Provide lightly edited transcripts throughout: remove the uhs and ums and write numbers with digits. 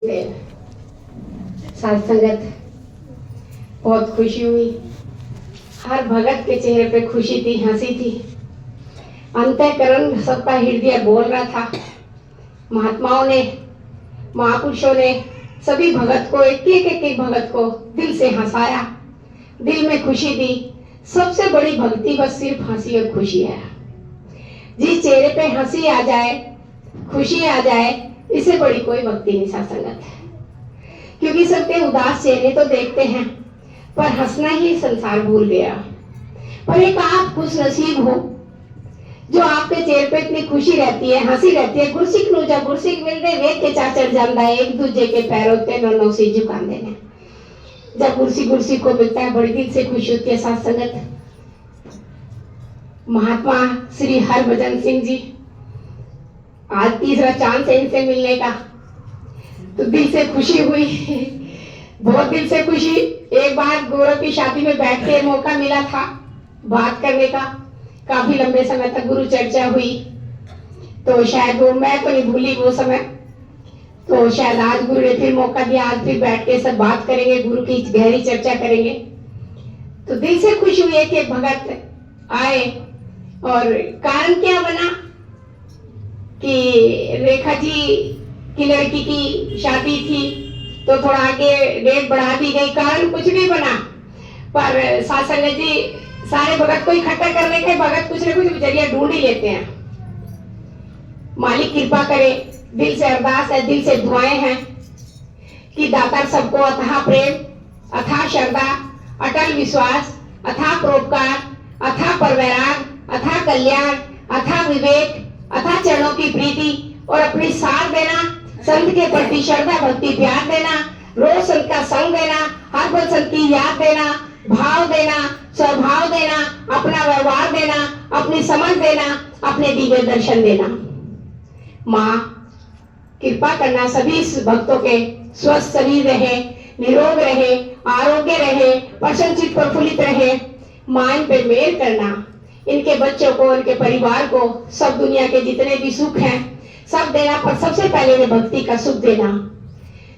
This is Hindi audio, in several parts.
साथ संगत बहुत खुशी हुई। हर भगत के चेहरे पे खुशी थी, हंसी थी। अंतःकरण सबका हृदय बोल रहा था। महात्माओं ने, महापुरुषों ने सभी भगत को, एक भगत को दिल से हंसाया, दिल में खुशी दी। सबसे बड़ी भक्ति बस सिर्फ हंसी और खुशी है। जिस चेहरे पे हंसी आ जाए, खुशी आ जाए, इससे बड़ी कोई भक्ति नहीं साथ संगत है। क्योंकि सबके उदास चेहरे तो देखते हैं, पर हंसना ही संसार भूल गया। पर एक आप खुश नसीब हो जो आपके चेहरे पे इतनी खुशी रहती है, हंसी रहती है। गुरसिक नूजा गुरसिक मिलते वेख के चाचर जांदा है, एक दूजे के पैरों ते नौ से झुकांदे ने। जब गुरसिक को मिलता है, बड़ी दिल से खुशी होती है साथ संगत। महात्मा श्री हरभजन सिंह जी, आज तीसरा चांस है इनसे मिलने का, तो दिल से खुशी हुई, बहुत दिल से खुशी। एक बार गौरव की शादी में बैठ के मौका मिला था बात करने का, काफी लंबे समय तक गुरु चर्चा हुई। तो शायद वो, मैं तो नहीं भूली वो समय, तो शायद आज गुरु ने फिर मौका दिया, आज फिर बैठ के सब बात करेंगे, गुरु की गहरी चर्चा करेंगे। तो दिल से खुश हुई है कि भगत आए। और कारण क्या बना कि रेखा जी की लड़की की शादी थी, तो थोड़ा आगे डेट बढ़ा दी गई। कारण कुछ भी बना, पर शासन जी सारे भगत को इकट्ठा करने के भगत कुछ न कुछ जरिया ढूंढ ही लेते हैं। मालिक कृपा करे, दिल से अरदास है, दिल से दुआएं हैं कि दाता सबको अथाह प्रेम, अथाह श्रद्धा, अटल विश्वास, अथाह परोपकार, अथाह परवैराग, अथाह कल्याण, अथाह विवेक, अथाह चरणों की प्रीति और अपनी साथ देना, संत के प्रति श्रद्धा भक्ति प्यार देना, रोज संत का संग देना, हर पल संत की याद देना, भाव देना, स्वभाव देना, अपना व्यवहार देना, अपनी समझ देना, अपने दिव्य दर्शन देना। माँ कृपा करना सभी भक्तों के स्वस्थ शरीर रहे, निरोग रहे, आरोग्य रहे, प्रसन्नचित्त प्रफुल्लित रहे। माँ इन पे मेहर करना, इनके बच्चों को, इनके परिवार को, सब दुनिया के जितने भी सुख हैं सब देना, पर सबसे पहले इन्हें भक्ति का सुख देना।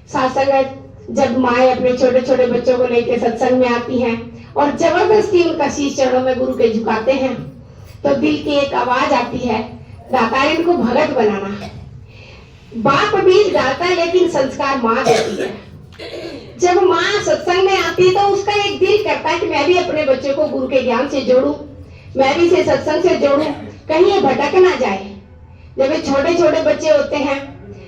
साथ संगत जब माए अपने छोटे छोटे बच्चों को लेकर सत्संग में आती हैं और जबरदस्ती उनका शीश चरणों में गुरु के झुकाते हैं, तो दिल की एक आवाज आती है, दातार इनको भगत बनाना। बाप बीज डालता है, लेकिन संस्कार माँ देती है। जब माँ सत्संग में आती है तो उसका एक दिल करता है कि मैं भी अपने बच्चों को गुरु के ज्ञान से जोड़ूं, मैं भी इसे सत्संग से जोड़ूं, कहीं ये भटक ना जाए। जब ये छोटे छोटे बच्चे होते हैं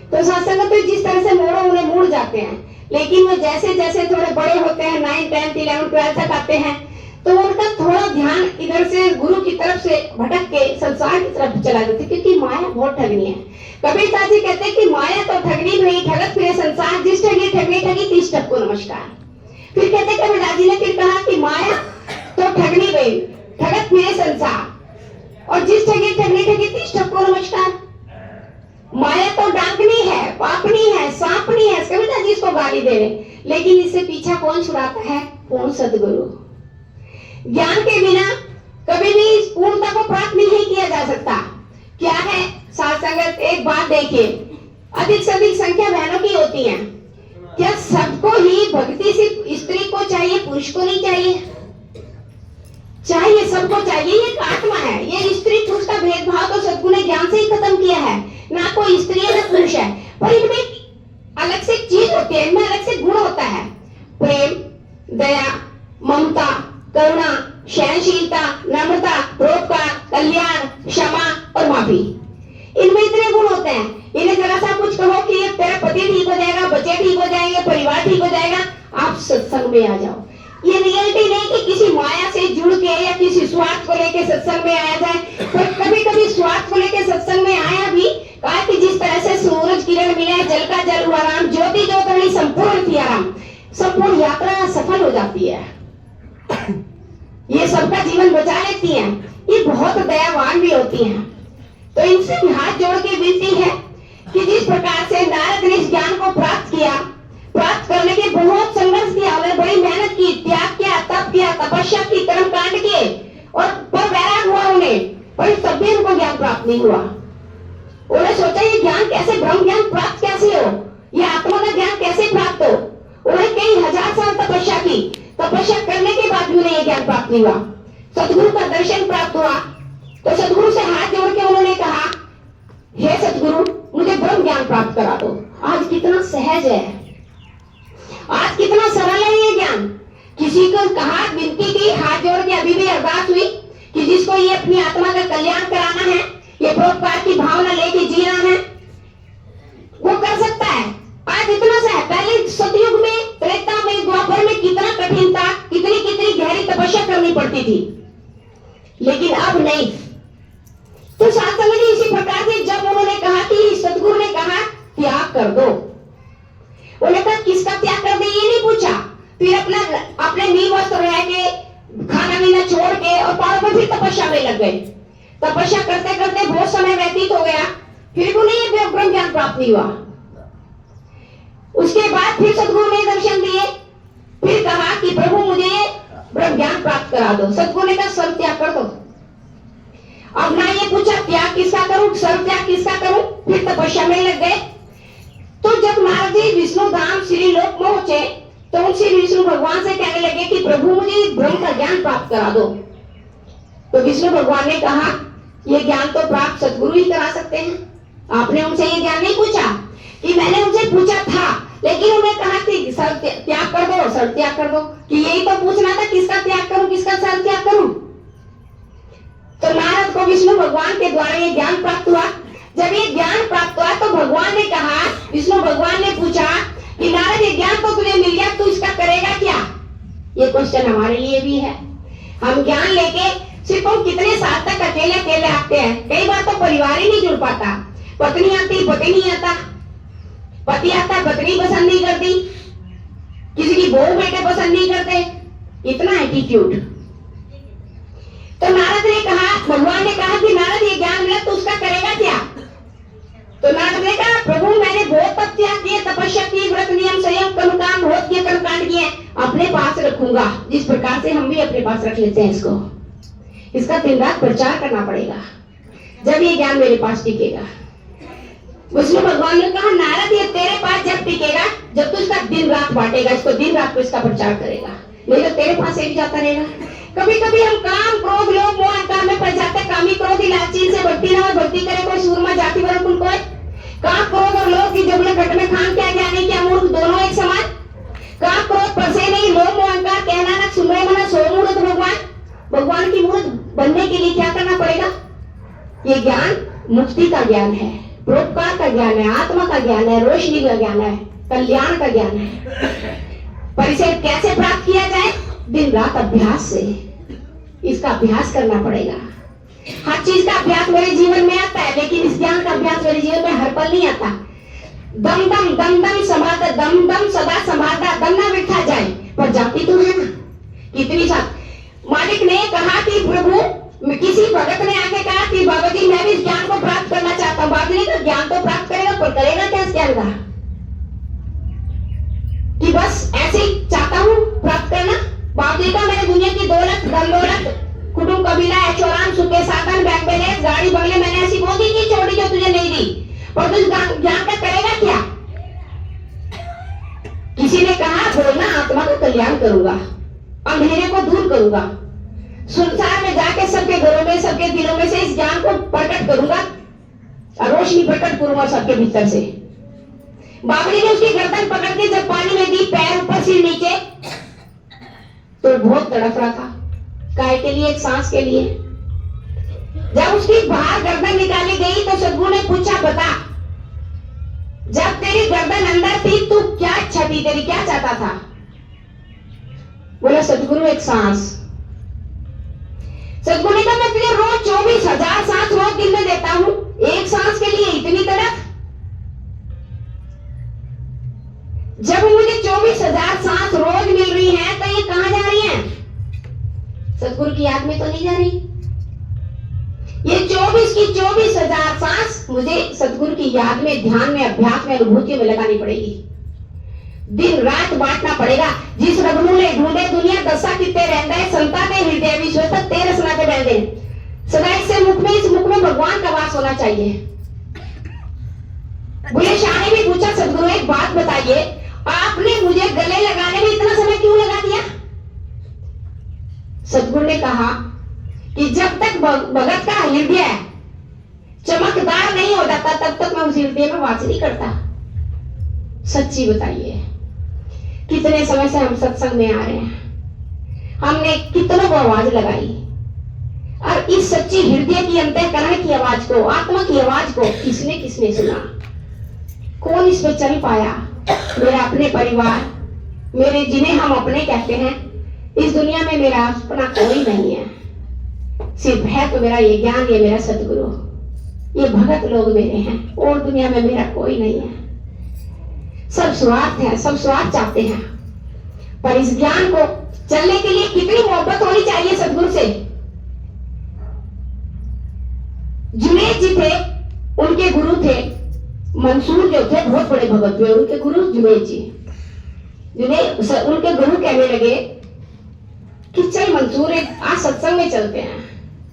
तो सत्संग तो जिस तरह से मोड़ो उन्हें मुड़ जाते हैं, लेकिन वो जैसे जैसे थोड़े बड़े होते हैं, 9, 10, 11, 12 तक आते हैं, तो उनका थोड़ा ध्यान इधर से गुरु की तरफ से भटक के संसार की तरफ चला जाता है, क्योंकि माया बहुत ठगनी है। कबीर साहब जी कहते हैं कि माया तो ठगनी नहीं, ठगत फिरे संसार, जिस ठगी ठगनी ठगी 30 टक को नमस्कार। फिर कहते हैं कबीर जी ने फिर कहा कि माया तो ठगनी गई, ठगत फिरे संसार, और जिस ठगी ठगनी ठगी 30 टक को नमस्कार। माया तो डांकनी है, पापनी है, सांपनी है, कबीर जी इसको गाली दे रहे, लेकिन इससे पीछा कौन छुड़ाता है? पूर्ण सदगुरु। ज्ञान के बिना कभी भी पूर्णता को प्राप्त नहीं किया जा सकता। क्या है साथ संगत, एक बात देखिए, अधिक से अधिक संख्या बहनों की होती है। क्या सबको ही भक्ति सिर्फ स्त्री को चाहिए, पुरुष को नहीं चाहिए? चाहिए, सबको चाहिए। ये एक आत्मा है। ये स्त्री पुरुष का भेदभाव तो सद्गुरु ने ज्ञान से ही खत्म किया है। ना कोई स्त्री है ना पुरुष है, पर इनमें अलग से चीज होती है, इनमें अलग से गुण होता है। प्रेम, दया, ममता, करुणा, सहनशीलता, नम्रता, परोपकार, कल्याण, क्षमा और माफी, इनमें इतने गुण होते हैं। इन्हें जरा सा कुछ कहो कि ये तेरा पति ठीक हो जाएगा, बच्चे ठीक हो जाएंगे, परिवार ठीक हो जाएगा, आप सत्संग में आ जाओ। ये रियलिटी नहीं कि किसी माया से जुड़ के या किसी स्वार्थ को लेके सत्संग में आया जाए। पर कभी कभी स्वार्थ को लेके सत्संग में आया भी, कहा कि जिस तरह से सूरज किरण मिले, जल का जल हुआ राम, ज्योति ज्योति संपूर्ण थी आराम, संपूर्ण यात्रा सफल हो जाती है। ये सबका जीवन बचा लेती हैं। ये बहुत दयावान भी होती हैं। तो इनसे हाथ जोड़ के विनती है कि जिस प्रकार से नारद ने इस ज्ञान को प्राप्त किया, प्राप्त करने के बहुत संघर्ष किया, उन्होंने बड़ी मेहनत की, त्याग किया, तप किया, तपस्या की, कर्म कांड किए, और पर वैराग हुआ उन्हें, पर तब भी उनको ज्ञान प्राप्त नहीं हुआ। उन्होंने सोचा ये ज्ञान कैसे, ब्रह्म ज्ञान प्राप्त कैसे हो, ये आत्मा का ज्ञान कैसे प्राप्त हो? उन्होंने कई हजार साल तपस्या की, तपस्या करने के बाद भी उन्हें यह ज्ञान प्राप्त नहीं हुआ। सतगुरु का दर्शन प्राप्त हुआ तो सतगुरु से हाथ जोड़ के उन्होंने कहा, हे सतगुरु, मुझे ब्रह्म ज्ञान प्राप्त करा दो। आज कितना सहज है, आज कितना सरल है ये ज्ञान। किसी को कहा, विनती की, हाथ जोड़ के अभी भी अरदास हुई कि जिसको ये अपनी आत्मा का कल्याण कराना है, ये परोपकार की भावना लेके जीना है, वो कर सकता है। आज इतना सा है। पहले सतयुग में, त्रेता में, द्वापर में कितना कठिन था, कितनी कितनी गहरी तपस्या करनी पड़ती थी, लेकिन अब नहीं। तो शास्त्र में इसी प्रकार से जब उन्होंने कहा कि सतगुरु ने कहा त्याग कर दो, उन्होंने कहा किसका त्याग कर दे, ये नहीं पूछा। फिर अपने नींव वस्त्र रह के, खाना पीना छोड़ के और पहाड़ों पर फिर तपस्या में लग गए। तपस्या करते करते बहुत समय व्यतीत हो गया, फिर भी उन्हें ब्रह्म ज्ञान प्राप्त नहीं हुआ। उसके बाद फिर सतगुरु ने दर्शन दिए, फिर कहा कि प्रभु मुझे ब्रह्म ज्ञान प्राप्त करा दो। सतगुरु ने कहा सर्व त्याग कर दो। अब ना ये पूछा त्याग किसका करूं, सर्व त्याग किसका करूं, फिर तपस्या में लग गए। तो जब नारद जी विष्णु धाम श्री लोक में पहुंचे तो उनसे विष्णु भगवान से कहने लगे कि प्रभु मुझे ब्रह्म का ज्ञान प्राप्त करा दो। तो विष्णु भगवान ने कहा, ये ज्ञान तो प्राप्त सतगुरु ही करा सकते हैं। आपने उनसे ये ज्ञान नहीं पूछा। कि मैंने उनसे पूछा था, लेकिन उन्हें कहा कि सर्व त्याग कर दो, सर्व त्याग कर दो, कि यही तो पूछना था किसका त्याग करूं, किसका सर्व त्याग करूं। तो नारद को विष्णु भगवान के द्वारा ये ज्ञान प्राप्त हुआ। जब ये ज्ञान प्राप्त हुआ तो भगवान ने कहा, विष्णु भगवान ने पूछा कि नारद ये ज्ञान तो तुझे मिल गया, तू इसका करेगा क्या? ये क्वेश्चन हमारे लिए भी है। हम ज्ञान लेके सिर्फ हम कितने साल तक अकेले अकेले आते हैं। कई बार तो परिवार ही नहीं जुड़ पाता। पत्नी आती, पति नहीं आता, पति आता, पत्नी पसंद नहीं करती, किसी की बहू बेटे पसंद नहीं करते। इतना एटीट्यूड। तो नारद ने कहा, भगवान ने कहा कि नारद ये ज्ञान मिला तो उसका करेगा क्या? तो नारद ने कहा, प्रभु मैंने बहुत तप त्याग किए, तपस्या की, व्रत नियम संयम कर्मकांड बहुत किए, कर्मकांड किए, अपने पास रखूंगा। जिस प्रकार से हम भी अपने पास रख लेते हैं इसको, इसका दिन रात प्रचार करना पड़ेगा, जब ये ज्ञान मेरे पास टिकेगा। विष्णु भगवान ने कहा, नारद ये तेरे पास जब टिकेगा जब तू इसका दिन रात बांटेगा, इसको दिन रात को इसका प्रचार करेगा, नहीं तो तेरे पास एक जाता रहेगा। कभी कभी हम काम क्रोध लोभ मोह अहंकार में फंस जाते हैं। कामी क्रोध लालची से भक्ति ना हो, भक्ति करे कोई सूरमा जाति वर्ण कुल कोई। काम क्रोध और लोभ की जबले घट में खान क्या ज्ञानी क्या मूर्ख दोनों एक समान। काम क्रोध फंसे नहीं, लोभ मोह अहंकार कहना ना सुन रहे मना सो मूर्त। भगवान की मूर्त बनने के लिए क्या करना पड़ेगा? ये ज्ञान मुक्ति का ज्ञान है, परोपकार का ज्ञान है, आत्मा का ज्ञान है, रोशनी का ज्ञान है, कल्याण का ज्ञान है। पर इसे कैसे प्राप्त किया जाए? दिन रात अभ्यास से इसका अभ्यास करना पड़ेगा। हर चीज का अभ्यास मेरे जीवन में आता है, लेकिन इस ज्ञान का अभ्यास मेरे जीवन में हर पल नहीं आता। दम दम दम दम समाता, दम दम सदा समाता, दम ना बिठा जाए पर जाती तो है ना। कितनी साथ मालिक ने कहा कि प्रभु, किसी भगत ने आके कहा कि बाबा जी मैं भी इस ज्ञान को प्राप्त करना चाहता हूँ। बाबा जी ने ज्ञान तो प्राप्त करेगा, पर करेगा क्या इस ज्ञान का? कि बस ऐसे ही चाहता हूँ प्राप्त करना। बाबा जी का मैंने दुनिया की दौलत, धन दौलत, कुटुंब कबीला, ऐशोआराम, सुखे साधन, बैंक बैलेंस, गाड़ी बंगले मैंने ऐसी बहुत ही चीज छोड़ी जो तुझे नहीं दी, पर तू ज्ञान का करेगा क्या? किसी ने कहा बोलना आत्मा का कल्याण करूंगा, अंधेरे को दूर करूंगा, संसार में जाके सबके घरों में, सबके दिलों में से इस ज्ञान को प्रकट करूंगा, रोशनी प्रकट करूंगा सबके भीतर से। बाबरी ने उसकी गर्दन पकड़ के जब पानी में दी, पैर ऊपर सिर नीचे, तो बहुत तड़प रहा था। काय के लिए? एक सांस के लिए। जब उसकी बाहर गर्दन निकाली गई तो सदगुरु ने पूछा, बता जब तेरी गर्दन अंदर थी तो क्या इच्छा थी तेरी, क्या चाहता था? बोला सदगुरु एक सांस। सदगुरु ने कहा मैं तुझे रोज 24,000 सांस रोज दिन में देता हूं, एक सांस के लिए इतनी तड़प? जब मुझे 24,000 सांस रोज मिल रही है तो ये कहां जा रही है? सदगुरु की याद में तो नहीं जा रही। ये 24,000 सांस मुझे सदगुरु की याद में, ध्यान में, अभ्यास में, अनुभूति में लगानी पड़ेगी। दिन रात बांटना पड़ेगा। जिस रघुमूले ढूंढे दुनिया दशा कितने रहता है, संता ने हृदय विश्व तेरे सुनाते रहते सदा। इससे मुख में, इस मुख में भगवान का वास होना चाहिए। बुले शाह ने भी पूछा, सदगुरु एक बात बताइए, हृदय में वास नहीं करता? सच्ची बताइए, कितने समय से हम सत्संग में आ रहे हैं, हमने कितनों को आवाज लगाई, और इस सच्ची हृदय की अंतःकरण की आवाज को, आत्मा की आवाज को किसने किसने सुना? कौन इस पे चल पाया? मेरा अपने परिवार, मेरे जिन्हें हम अपने कहते हैं, इस दुनिया में मेरा अपना कोई नहीं है। सिर्फ है तो मेरा ये ज्ञान, ये मेरा सदगुरु, ये भगत लोग मेरे हैं, और दुनिया में मेरा कोई नहीं है। सब स्वार्थ है, सब स्वार्थ चाहते हैं। पर इस ज्ञान को चलने के लिए कितनी मोहब्बत होनी चाहिए सदगुरु से। जुनैद जी थे, उनके गुरु थे मंसूर जो थे, बहुत बड़े भगत हुए, उनके गुरु जुनैद जी। उनके गुरु कहने लगे कि चल मंसूर, आज सत्संग में चलते हैं।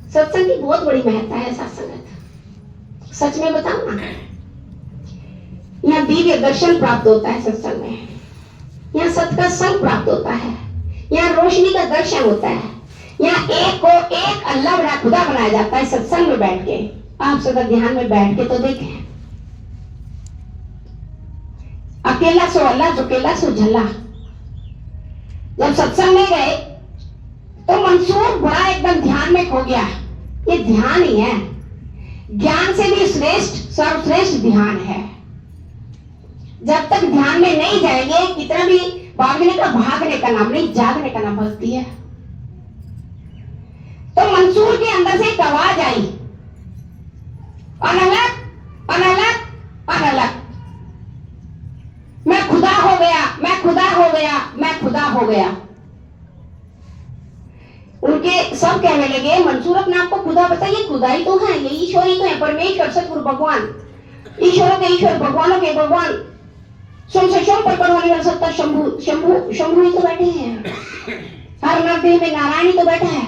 सत्संग की बहुत बड़ी महत्ता है सत्संग। सच में बताऊं ना, यहाँ दिव्य दर्शन प्राप्त होता है सत्संग में, यहाँ सत्य का संग प्राप्त होता है, यहाँ रोशनी का दर्शन होता है, यहाँ एक को एक अल्लाह बना खुदा बनाया जाता है सत्संग में बैठ के। आप सदा ध्यान में बैठ के तो देखें, अकेला सो अल्लाह, दुकेला सो झल्ला। जब सत्संग में गए तो मंसूर बड़ा एकदम ध्यान में खो गया। ये ध्यान ही है, ज्ञान से भी श्रेष्ठ, सर्वश्रेष्ठ ध्यान है। जब तक ध्यान में नहीं जाएंगे, कितना भी भागने का नाम नहीं, जागने का नाम भक्ति है। तो मंसूर के अंदर से एक आवाज आई, अनलग अनलग अनलग, मैं खुदा हो गया, मैं खुदा हो गया, मैं खुदा हो गया। उनके सब कहने लगे, मंसूर अपने आप को खुदा बताइए, खुदा ही तो है, ये ईश्वर ही तो है, परमेश्वर सतगुरु भगवान, ईश्वरों के ईश्वर, भगवानों के भगवान, स्वयं से स्वयं प्रकट होने वाला सत्ता शंभु, शंभु शंभु ही तो बैठे हैं, हर नरदेह में नारायण ही तो बैठा है।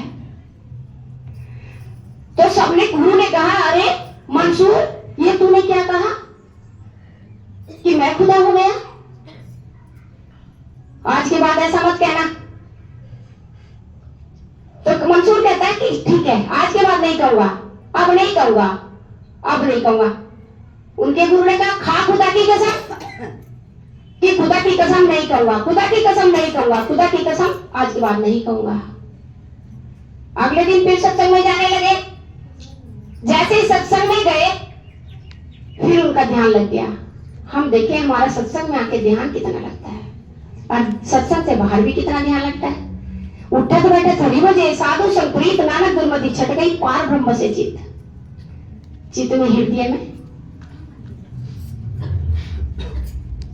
तो सबने, गुरु ने कहा, अरे मंसूर, ये तूने क्या कहा कि मैं खुदा हो गया? आज के बाद ऐसा मत कहना। तो मंसूर कहता है कि ठीक है, आज के बाद नहीं कहूंगा, अब नहीं कहूंगा, अब नहीं कहूंगा। उनके गुरु ने कहा, खा खुदा की कसम कि खुदा की कसम नहीं कहूंगा, खुदा की कसम नहीं कहूंगा, खुदा की कसम आज के बाद नहीं कहूंगा। अगले दिन फिर सत्संग में जाने लगे। जैसे ही सत्संग में गए, फिर उनका ध्यान लग गया। हम देखें हमारा सत्संग में आके ध्यान कितना लगता है, और सत्संग से बाहर भी कितना ध्यान लगता है। उठे तो बैठे थोड़ी बजे, साधु संप्रीत नानक दुर्मति छट गई पार ब्रह्म से चित, चित में हृदय में।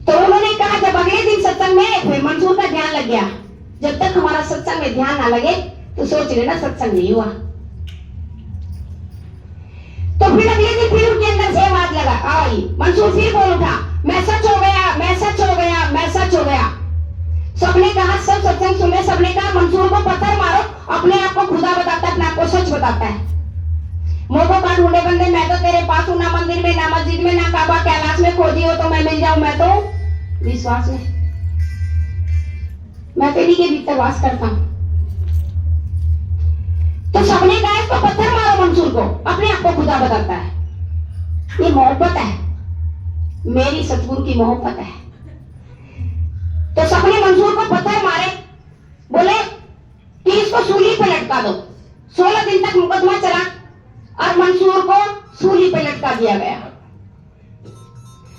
तो उन्होंने कहा, जब अगले दिन सत्संग में फिर मंसूर का ध्यान लग गया। जब तक हमारा सत्संग में ध्यान ना लगे तो सोच लेना सत्संग नहीं हुआ। तो फिर अगले दिन फिर उनके अंदर से आवाज लगा आई, मंसूर फिर बोल उठा, मैं सच हो गया, मैं सच हो गया, मैं सच हो गया। सबने कहा, सब सत्संग सुने, सबने कहा मंसूर को पत्थर मारो, अपने आप को खुदा बताता है, अपने आप को सच बताता है। मोको का ढूंढे बंदे, मैं तो तेरे पास हूं, ना मंदिर में, ना मस्जिद में, ना काबा कैलाश में खोजी हो तो मैं मिल जाऊं, मैं तो विश्वास में, मैं तेरी के भीतर वास करता हूं। तो सबने कहा, इसको पत्थर मारो मंसूर को, अपने आप को खुदा बताता है। ये मोहब्बत है, मेरी सतगुरु की मोहब्बत है। तो सबने मंसूर को पत्थर मारे, बोले कि इसको सूली पे लटका दो। 16 दिन तक मुकदमा चला और मंसूर को सूली पे लटका दिया गया।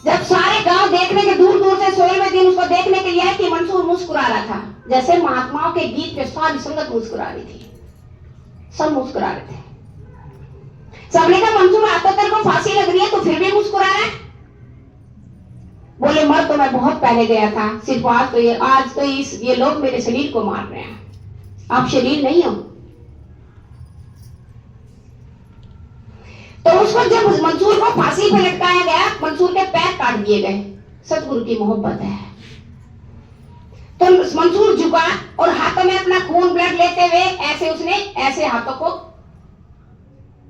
जब सारे गांव देखने के दूर दूर से 16वें दिन उसको देखने के लिए आए कि मंसूर मुस्कुरा रहा था, जैसे महात्माओं के गीत पे सारी संगत मुस्कुरा रही थी, सब मुस्कुरा रहे थे। सबने कहा, मंसूर आता तेरे को फांसी लग रही है तो फिर भी मुस्कुरा रहा है? बोले, मर तो मैं बहुत पहले गया था, सिर्फ आज तो ये लोग मेरे शरीर को मार रहे हैं, आप शरीर नहीं हो। तो उसको जब मंसूर को फांसी पे लटकाया गया, मंसूर के पैर काट दिए गए। सतगुरु की मोहब्बत है। तो मंसूर झुका और हाथों में अपना खून ब्लड लेते हुए ऐसे उसने ऐसे हाथों को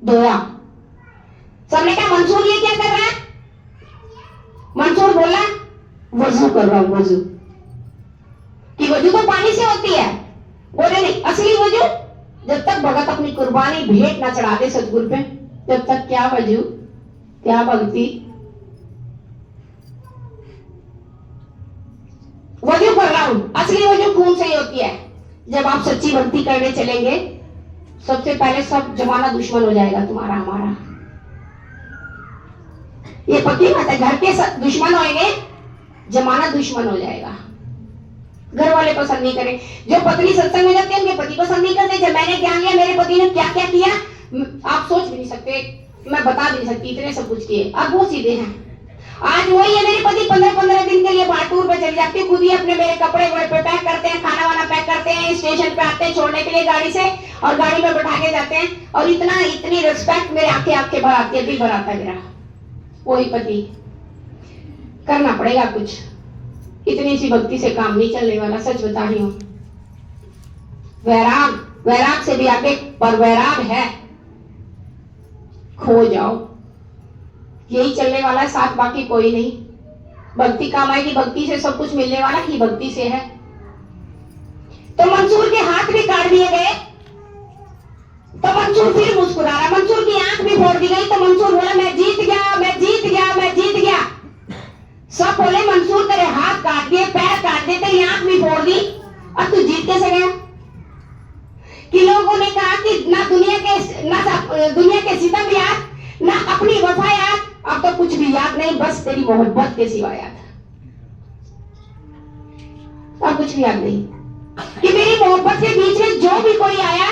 धोया। सबने कहा, मंसूर ये क्या कर रहा है? मंसूर बोला, वजू कर रहा हूं। वजू कि वजू तो पानी से होती है। बोले नहीं, असली वजू जब तक भगत अपनी कुर्बानी भेंट ना चढ़ा दे सतगुरु पे, जब तक क्या वजू, क्या भक्ति, हूँ, असली वो जो खून से ही होती है। जब आप सच्ची भक्ति करने चलेंगे, सबसे पहले सब जमाना दुश्मन हो जाएगा तुम्हारा हमारा। ये पक्की बात है, घर के दुश्मन होंगे, जमाना दुश्मन हो जाएगा। घर वाले पसंद नहीं करें। जो पत्नी सत्संग में जाते हैं उनके पति पसंद नहीं करते। जब मैंने ज्ञान लिया, मेरे पति ने क्या क्या किया आप सोच भी नहीं सकते, मैं बता भी नहीं सकती, इतने सब कुछ किए। अब वो सीधे हैं। आज वही है मेरे पति, 15-15 दिन के लिए बाहर टूर पे चले जाते, खुद ही अपने मेरे कपड़े वड़े पे पैक करते हैं, खाना वाना पैक करते हैं, स्टेशन पे आते हैं छोड़ने के लिए गाड़ी से, और गाड़ी में बैठा के जाते हैं। और इतनी रिस्पेक्ट मेरे आंखें भर आती है, दिल भर आता है मेरा। वही पति, करना पड़ेगा कुछ, इतनी सी भक्ति से काम नहीं चलने वाला, सच बता रही हूँ। वैराग से भी आगे पर वैराग है, खो जाओ, यही चलने वाला है, साथ बाकी कोई नहीं। भक्ति काम आएगी, भक्ति से सब कुछ मिलने वाला ही भक्ति से है। तो मंसूर के हाथ भी काट दिए गए, तो मंसूर फिर मुस्कुरा रहा, मंसूर की आंख भी फोड़ दी गई, तो मंसूर बोला मैं जीत गया, मैं जीत गया, मैं जीत गया। सब बोले मंसूर तेरे हाथ काट दिए, पैर काट दिए, तेरी आंख भी फोड़ दी, अब तू जीत कैसे गया? कि लोगों ने कहा कि ना दुनिया के सितम याद, ना अपनी वफा याद, अब तो कुछ भी याद नहीं, बस तेरी मोहब्बत के सिवा याद। अब कुछ भी याद नहीं कि मेरी मोहब्बत के बीच में जो भी कोई आया,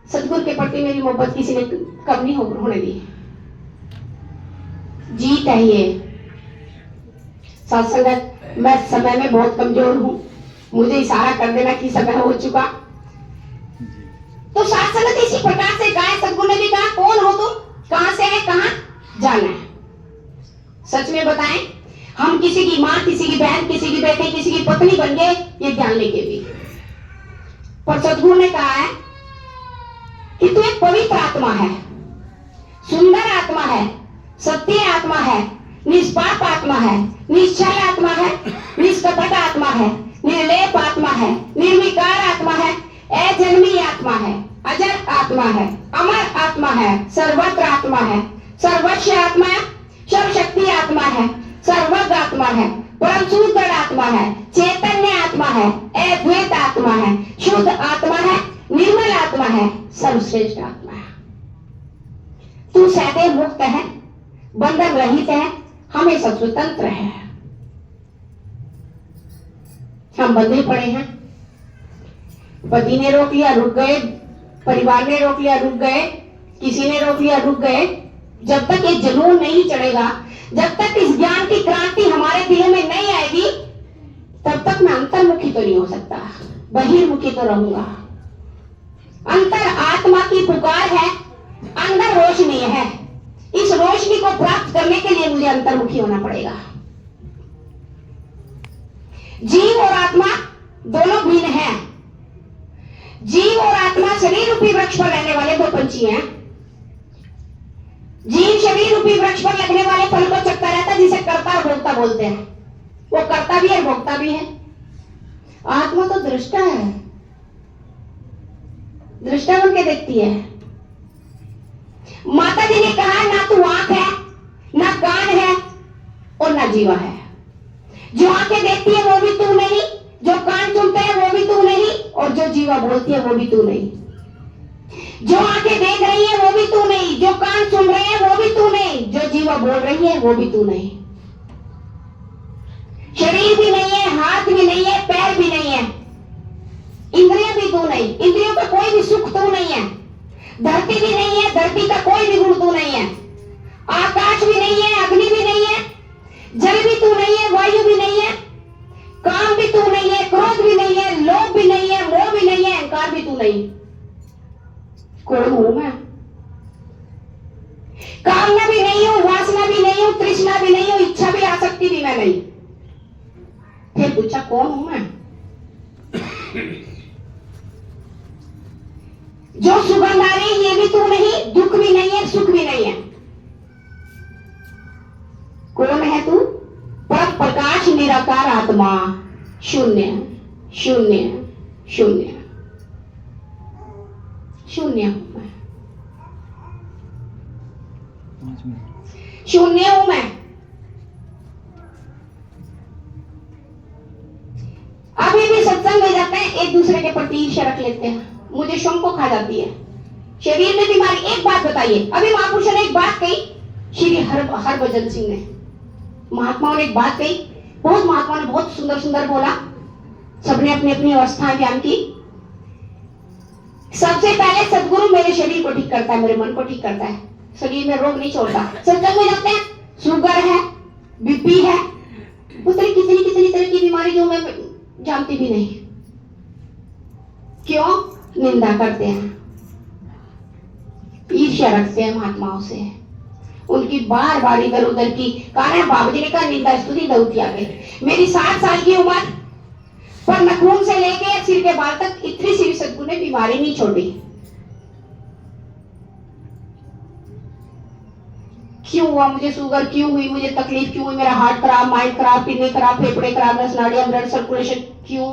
सतगुरु के प्रति मेरी मोहब्बत किसी ने कम नहीं होने दी। जीत है ये। सत्संग मैं समय में बहुत कमजोर हूं, मुझे इशारा कर देना कि समय हो चुका। तो सत्संग इसी प्रकार से गाय, सतगुरु ने भी कहा कौन हो तुम, कहां से है, कहां जाना है, सच में बताएं। हम किसी की मां, किसी की बहन, किसी की बेटी, किसी की पत्नी बन गए ये ज्ञान लेके भी, पर सतगुरु ने कहा है कि तू एक पवित्र आत्मा है, सुंदर आत्मा है, सत्य आत्मा है, निष्पाप आत्मा है, निश्चल आत्मा है, निष्कपट आत्मा है, निर्लेप आत्मा है, निर्विकार आत्मा है, अजन्मी आत्मा है, अजर आत्मा है, अमर आत्मा है, सर्वत्र आत्मा है, सर्वस्व आत्मा है, सर्वशक्ति आत्मा है, सर्वज्ञ आत्मा है, परम शुद्ध आत्मा है, चैतन्य आत्मा है, अद्वैत आत्मा है, शुद्ध आत्मा है, निर्मल आत्मा है, सर्वश्रेष्ठ आत्मा है। तू सदैव मुक्त है, बंधन रहित है, हमेशा स्वतंत्र है। हम बंधे पड़े हैं, पति ने रोक लिया रुक गए, परिवार ने रोक लिया रुक गए, किसी ने रोक लिया रुक गए। जब तक ये जुनून नहीं चढ़ेगा, जब तक इस ज्ञान की क्रांति हमारे दिलों में नहीं आएगी, तब तक मैं अंतर्मुखी तो नहीं हो सकता, बहिर्मुखी तो रहूंगा। अंतर आत्मा की पुकार है, अंदर रोशनी है, इस रोशनी को प्राप्त करने के लिए मुझे अंतर्मुखी होना पड़ेगा। जीव और आत्मा दोनों भिन्न हैं। जीव और आत्मा शरीर रूपी वृक्ष पर रहने वाले दो पंछी हैं। जीव शरीर रूपी वृक्ष पर लगने वाले फल को चखता रहता है, जिसे कर्ता और भोक्ता बोलते हैं। वो कर्ता भी है, भोक्ता भी है। आत्मा तो दृष्टा है, दृष्टा बन के देखती है। माता जी ने कहा ना तू आंख है, ना कान है, और ना जीवा है। जो आंखें देखती है वो भी तू नहीं, जो कान सुनते हैं वो भी तू नहीं, और जो जीवा बोलती है वो भी तू नहीं। जो आंखें देख रही है वो भी तू नहीं, जो कान सुन रहे हैं वो भी तू नहीं, जो जीवा बोल रही है वो भी तू नहीं। शरीर भी नहीं है, हाथ भी नहीं है, पैर भी नहीं है, इंद्रियां भी तू नहीं, इंद्रियों का कोई भी सुख तू नहीं है। धरती भी नहीं है, धरती का कोई भी गुण तू नहीं है। आकाश भी नहीं है, अग्नि भी नहीं है, जल भी तू नहीं है, वायु भी नहीं है, काम भी तू नहीं है, क्रोध भी नहीं है, लोभ भी नहीं है, मोह भी नहीं है, अहंकार भी तू नहीं। कौन हूं मैं? कामना भी नहीं हूं, वासना भी नहीं हूं, तृष्णा भी नहीं हूं, इच्छा भी आसक्ति भी मैं नहीं। फिर पूछा कौन हूं मैं? जो सुगंध आ रही ये भी तू नहीं, दुख भी नहीं है, सुख भी नहीं है। कौन है तू? पर प्रकाश निराकार आत्मा, शून्य शून्य शून्य शून्य हूं मैं, शून्य हूं मैं। अब ना एक दूसरे के प्रति ईर्ष्या रख लेते हैं, मुझे शोम को खा जाती है। शरीर में बीमारी, एक बात बताइए, अभी महापुरुषों ने एक बात कही, श्री हरभजन सिंह ने, महात्माओं ने एक बात कही, बहुत महात्माओं ने बहुत सुंदर सुंदर बोला, सबने अपनी अपनी अवस्था ज्ञान की। सबसे पहले सदगुरु मेरे शरीर को ठीक करता है, मेरे मन को ठीक करता है, शरीर में रोग नहीं छोड़ता। सत्संग में जाते हैं, शुगर है, बीपी है, कितनी कितनी कितनी तरह की बीमारी जो मैं जानती भी नहीं। क्यों? निंदा करते हैं, ईर्ष्या रखते हैं महात्माओं से, उनकी बार बार इधर उधर की कारण। बाबा जी ने कहा निंदा स्तुति दौती आ गई। मेरी 60 साल की उम्र पर नखून से लेके सिर के बाल तक इतनी सी सदगुरु ने बीमारी नहीं छोड़ी। क्यों हुआ मुझे शुगर, क्यों हुई मुझे तकलीफ, क्यों हुई मेरा हार्ट खराब, माइंड खराब, किडनी खराब, फेफड़े खराब, नस नाड़ियां, ब्लड सर्कुलेशन, क्यों?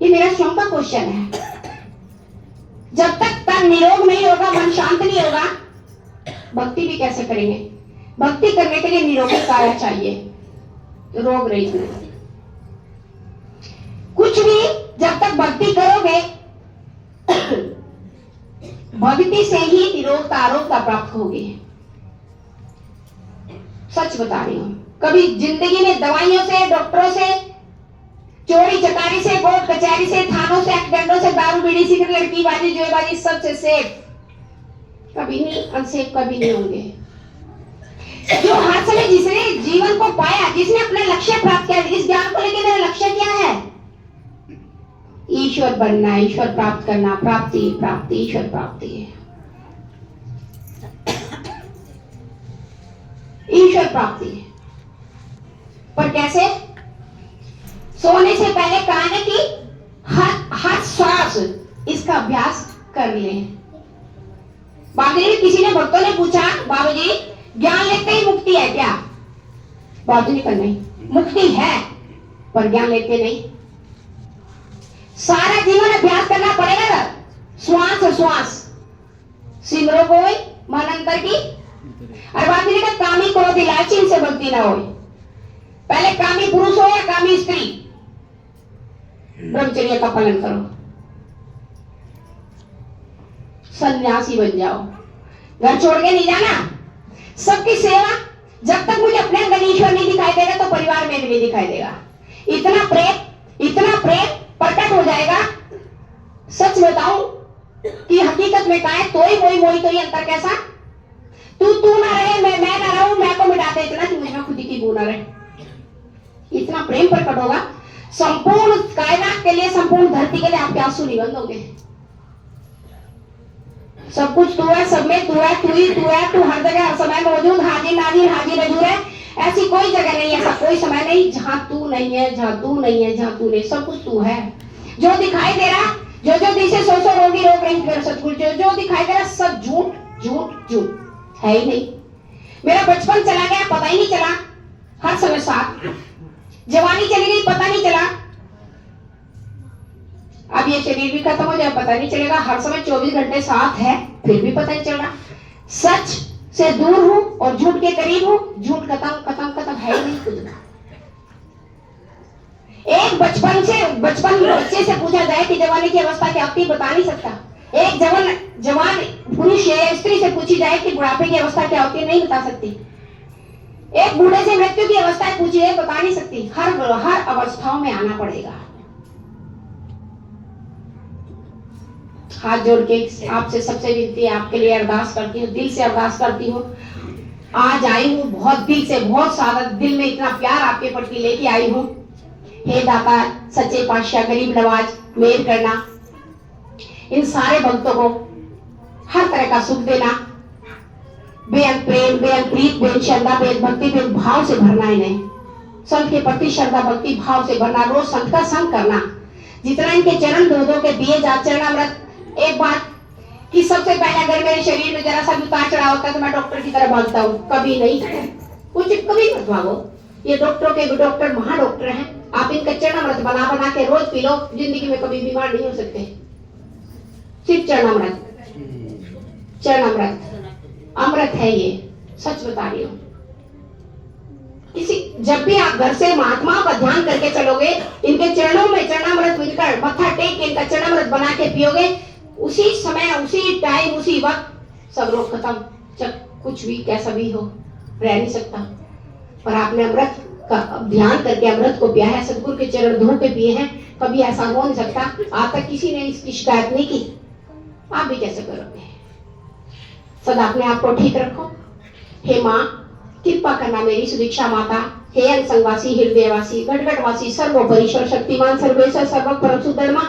ये मेरा स्वयं का क्वेश्चन है। जब तक तन निरोग नहीं होगा, मन शांत नहीं होगा, भक्ति भी कैसे करेंगे? भक्ति करने के लिए निरोगी काया चाहिए, रोग रहित नहीं। कुछ भी जब तक भक्ति करोगे, भक्ति से ही निरोगता आरोग्यता प्राप्त होगी। सच बता रही हूं, कभी जिंदगी में दवाइयों से, डॉक्टरों से, चोरी चकारी से, कोर्ट कचहरी से, थानों से, एक्सीडेंटों से, दारू बीड़ी सिगरेट, लड़की बाजी, जुएबाजी, सबसे सेफ कभी नहीं, अनसेफ कभी नहीं होंगे। जो हर समय जिसने जीवन को पाया, जिसने अपना लक्ष्य प्राप्त किया, इस ज्ञान को लेकर मेरा लक्ष्य क्या है? ईश्वर बनना, ईश्वर प्राप्त करना, प्राप्ति प्राप्ति ईश्वर प्राप्ति है, ईश्वर प्राप्ति है। पर कैसे? सोने से पहले कहने की हर श्वास इसका अभ्यास कर ले। बाबा जी किसी ने भक्तों ने पूछा, बाबा जी ज्ञान लेते ही मुक्ति है क्या? बाबा जी ने कहा नहीं, मुक्ति है पर ज्ञान लेते नहीं। सारा जीवन अभ्यास करना पड़ेगा ना, श्वास श्वास सिमरो कोई मन अंतर की। और बाबा जी ने कहा कामी क्रोधी लालची इनसे भक्ति ना हो। पहले कामी पुरुष हो या कामी स्त्री, ब्रह्मचर्य का पालन करो, सन्यासी बन जाओ, घर छोड़ के नहीं जाना। सबकी सेवा, जब तक मुझे अपने अंदर ईश्वर नहीं दिखाई देगा तो परिवार में भी नहीं दिखाई देगा। इतना प्रेम प्रकट हो जाएगा। सच बताऊं कि हकीकत में कहा है, तो ही मोई तो ही अंतर कैसा? तू ना रहे, मैं ना रहूं, मैं को मिटा दे इतना कि मुझे खुद की बू ना रहे। इतना प्रेम प्रकट होगा, संपूर्ण कायनात के लिए, संपूर्ण धरती के लिए आपके आंसू नहीं बंद होंगे। सब कुछ तू है, सब में तू है, तू ही तू है, तू हर जगह हर समय मौजूद, हाजिर नाजिर हाजिर हजूर है। ऐसी कोई जगह नहीं, ऐसा कोई समय नहीं जहां तू नहीं है, जहां तू नहीं है, जहां तू नहीं, सब कुछ तू है। जो दिखाई दे रहा, जो दिसे सो रोगी रोग रही मेरा सतगुरु, जो दिखाई दे रहा सब झूठ झूठ झूठ है ही नहीं। मेरा बचपन चला गया, पता ही नहीं चला, हर समय साथ। जवानी चली गई, पता नहीं चला। अब ये शरीर भी खत्म हो जाए, पता नहीं चलेगा। हर समय 24 घंटे साथ है, फिर भी पता नहीं चल रहा। सच से दूर हूं और झूठ के करीब हूं, झूठ खत्म है ही नहीं कुछ। एक बचपन बच्चे से पूछा जाए कि जवानी की अवस्था क्या होती है, बता नहीं सकता। एक जवान पुरुष या स्त्री से पूछी जाए कि बुढ़ापे की अवस्था क्या होती है, नहीं बता सकती। एक बूढ़े से मृत्यु की अवस्था पूछी है, बता नहीं सकती। हर अवस्थाओं में आना पड़ेगा। हाथ जोड़ के आपसे सबसे विनती है, आपके लिए अरदास करती हूँ, दिल से अरदास करती हूँ। आज आई हूँ बहुत दिल से, बहुत सारा दिल में इतना प्यार आपके प्रति लेके आई हूँ। हे दाता सच्चे पातशाह गरीब नवाज, मेहर करना, इन सारे भक्तों को हर तरह का सुख देना, बेअंत प्रेम, बेअंत प्रीत, बेअंत श्रद्धा, बेअंत भक्ति, बेअंत भाव से भरना इन्हें। संत के प्रति श्रद्धा भक्ति भाव से भरना, रोज संत का संग करना। जितना इनके चरण धो के दिए जा चरणामृत। एक बात कि सबसे पहले अगर मेरे शरीर में जरा सा भी उतार चढ़ाव होता है तो मैं डॉक्टर की तरह भागता हूँ, कभी नहीं, कुछ कभी मत भागो। ये डॉक्टर महा डॉक्टर हैं, आप इनका चरणामृत बना के रोज पी लो, जिंदगी में कभी बीमार नहीं हो सकते। सिर्फ चरणामृत अमृत है, ये सच बता रही हूँ। किसी जब भी आप घर से महात्माओं का ध्यान करके चलोगे, इनके चरणों में चरणामृत मिलकर मत्था टेक के इनका चरणामृत बना के पियोगे, उसी समय उसी टाइम उसी वक्त सब रोग खत्म। जब कुछ भी कैसा भी हो रह नहीं सकता। पर आपने अमृत का ध्यान करके अमृत को पिया है, सदगुरु के चरण धो के पिए हैं, कभी ऐसा हो नहीं सकता। आज तक किसी ने इसकी शिकायत नहीं की, आप भी कैसे करोगे? सदा अपने आप को ठीक रखो। हे माँ कृपा करना मेरी सुदीक्षा माता, हे अंसंगवासी हृदयवासी घटघटवासी सर्वोपरीश्वर शक्तिमान सर्वेश्वर सर्व परम सुंदर माँ,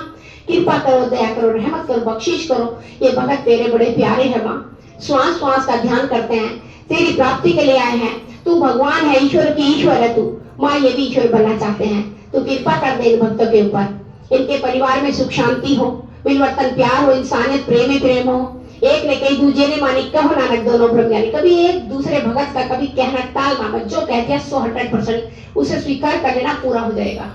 कृपा करो, दया करो, रहमत करो, बख्शिश करो। ये भगत तेरे बड़े प्यारे हैं माँ, श्वास श्वास का ध्यान करते हैं, तेरी प्राप्ति के लिए आए हैं। तू भगवान है, ईश्वर की ईश्वर है तू माँ, ये भी ईश्वर बनना चाहते हैं। तू कृपा कर दे इन भक्तों के ऊपर, इनके परिवार में सुख शांति हो, मिलवर्तन प्यार हो, इंसानियत प्रेम ही प्रेम हो। एक ने कही दूजे ने मानी, कहो नानक दोनों ब्रह्म ज्ञानी। कभी एक दूसरे भगत का कभी कहना टालना मत, जो कहते हैं 100% उसे स्वीकार कर लेना, पूरा हो जाएगा।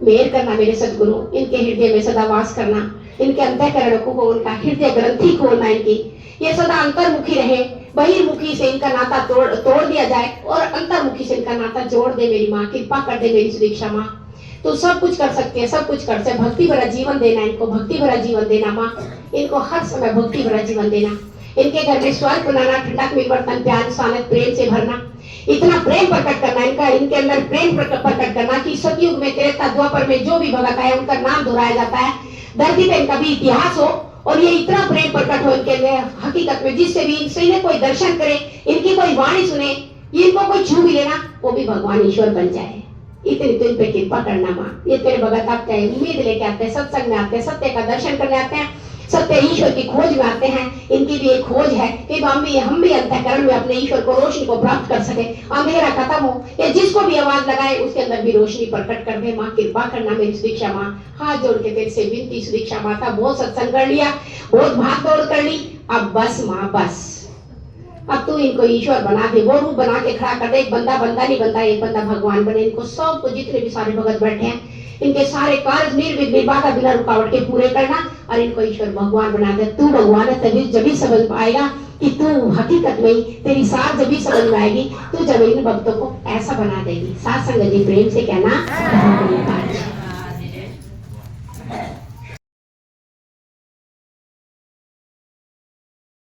मेहर करना मेरे सदगुरु, इनके हृदय में सदा वास करना, इनके अंतःकरण को उनका हृदय ग्रंथि खोलना इनकी, ये सदा अंतर्मुखी रहे। बहिर्मुखी से इनका नाता तोड़ दिया जाए और अंतर्मुखी से इनका नाता जोड़ दे मेरी माँ, कृपा कर दे मेरी सुदीक्षा माँ। तो सब कुछ कर सकती है, सब कुछ कर सकते, भक्ति भरा जीवन देना इनको, भक्ति भरा जीवन देना माँ, इनको हर समय भक्ति भरा जीवन देना। इनके घर में स्वर्ग बनाना, ठंडक मिलवर्तन प्यार इंसानियत प्रेम से भरना, इतना प्रेम प्रकट करना इनका, इनके अंदर प्रेम प्रकट करना कि सतयुग में त्रेता द्वापर में जो भी भगत आए उनका नाम दोहराया जाता है, धरती पे इनका भी इतिहास हो और ये इतना प्रेम प्रकट हो इनके अंदर हकीकत में, जिससे भी इनसे इन्हें कोई दर्शन करे, इनकी कोई वाणी सुने, इनको कोई छू भी लेना, वो भी भगवान ईश्वर बन जाए। इतनी तो इन पे कृपा करना माँ। ये तेरे भगत आते हैं, उम्मीद लेके आते हैं, सत्संग में आते हैं, सत्य का दर्शन करने आते हैं, सत्य ईश्वर की खोज में आते हैं। इनकी भी एक खोज है कि हम भी अंतःकरण में अपने ईश्वर को, रोशनी को प्राप्त कर सके, अंधेरा खत्म हो, या जिसको भी आवाज लगाए उसके अंदर भी रोशनी प्रकट कर दे माँ, कृपा करना मेरी सुदीक्षा माँ। हाथ जोड़ के तेरे से विनती सुदीक्षा माता, बहुत सत्संग कर लिया, बहुत भाग दौड़ कर ली, अब बस माँ बस, अब तू इनको ईश्वर बना दे, वो रूप बना के खड़ा कर दे। एक बंदा बंदा नहीं बनता, एक बंदा भगवान बने। इनको सबको, जितने भी सारे भगत बैठे हैं, इनके सारे कार्य निर्विघ्न निर्बाधा बिना रुकावट के पूरे करना और इनको ईश्वर भगवान बना दे। तू भगवान है, तभी जब भी समझ पाएगा कि तू हकीकत में ही, तेरी सार जब भी समझ में आएगी, तू जब इन भक्तों को ऐसा बना देगी। साथ संगत जी प्रेम से कहना।